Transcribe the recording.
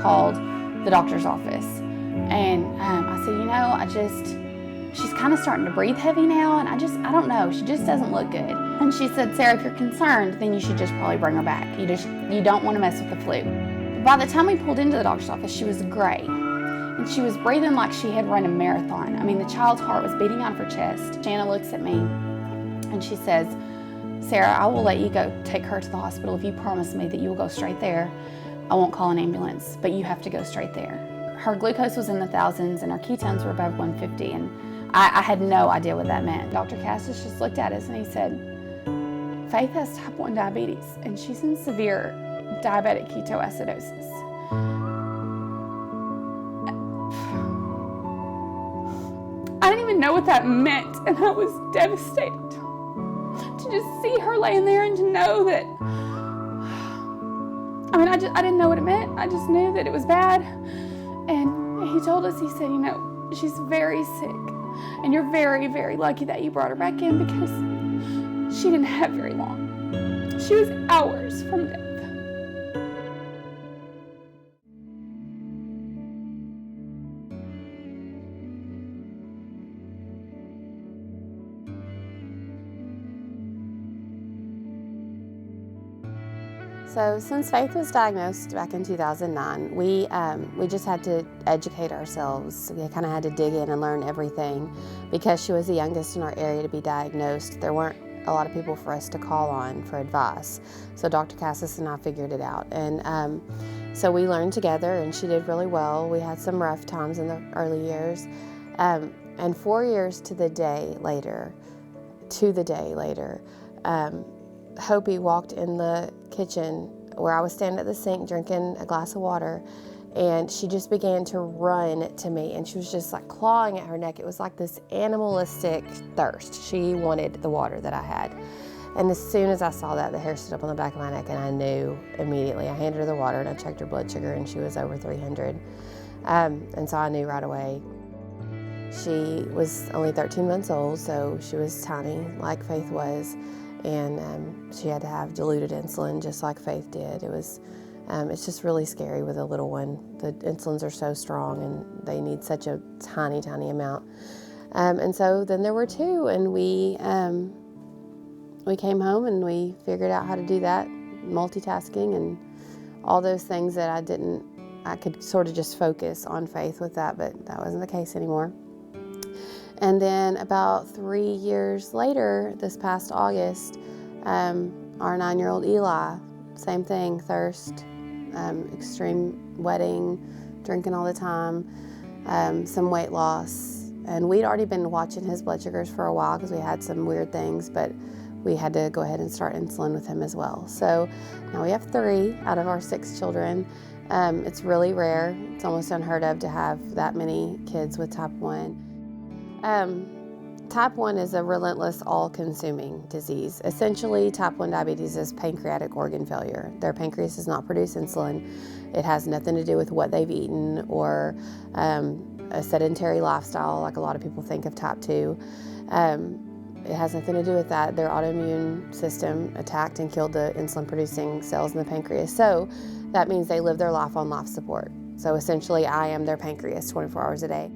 called the doctor's office. And I said, she's kind of starting to breathe heavy now, and I don't know, she just doesn't look good. And she said, Sarah, if you're concerned, then you should just probably bring her back. You don't want to mess with the flu. By the time we pulled into the doctor's office, she was great. And she was breathing like she had run a marathon. I mean, the child's heart was beating out of her chest. Jana looks at me and she says, Sarah, I will let you go take her to the hospital if you promise me that you will go straight there. I won't call an ambulance, but you have to go straight there. Her glucose was in the thousands and her ketones were above 150, and I had no idea what that meant. Dr. CHRISTUS just looked at us and he said, Faith has type 1 diabetes and she's in severe diabetic ketoacidosis. I didn't even know what that meant, and I was devastated to just see her laying there and to know that, I didn't know what it meant. I just knew that it was bad. And he told us, he said, she's very sick, and you're very, very lucky that you brought her back in because she didn't have very long. She was hours from death. So since Faith was diagnosed back in 2009, we just had to educate ourselves. We kind of had to dig in and learn everything. Because she was the youngest in our area to be diagnosed, there weren't a lot of people for us to call on for advice. So Dr. CHRISTUS and I figured it out. And so we learned together, and she did really well. We had some rough times in the early years. And 4 years to the day later, Hopi walked in the kitchen where I was standing at the sink drinking a glass of water, and she just began to run to me, and she was just like clawing at her neck. It was like this animalistic thirst. She wanted the water that I had. And as soon as I saw that, the hair stood up on the back of my neck, and I knew immediately. I handed her the water and I checked her blood sugar, and she was over 300. And so I knew right away. She was only 13 months old, so she was tiny like Faith was. And she had to have diluted insulin just like Faith did. It's just really scary with a little one. The insulins are so strong and they need such a tiny, tiny amount. And so then there were two, and we came home and we figured out how to do that, multitasking and all those things that I could sort of just focus on Faith with that, but that wasn't the case anymore. And then about 3 years later, this past August, our 9-year-old Eli, same thing, thirst, extreme wetting, drinking all the time, some weight loss. And we'd already been watching his blood sugars for a while because we had some weird things, but we had to go ahead and start insulin with him as well. So now we have 3 out of our 6 children. It's really rare. It's almost unheard of to have that many kids with type 1. Type 1 is a relentless, all-consuming disease. Essentially, type 1 diabetes is pancreatic organ failure. Their pancreas does not produce insulin. It has nothing to do with what they've eaten or a sedentary lifestyle like a lot of people think of type 2. It has nothing to do with that. Their autoimmune system attacked and killed the insulin-producing cells in the pancreas. So that means they live their life on life support. So essentially, I am their pancreas 24 hours a day.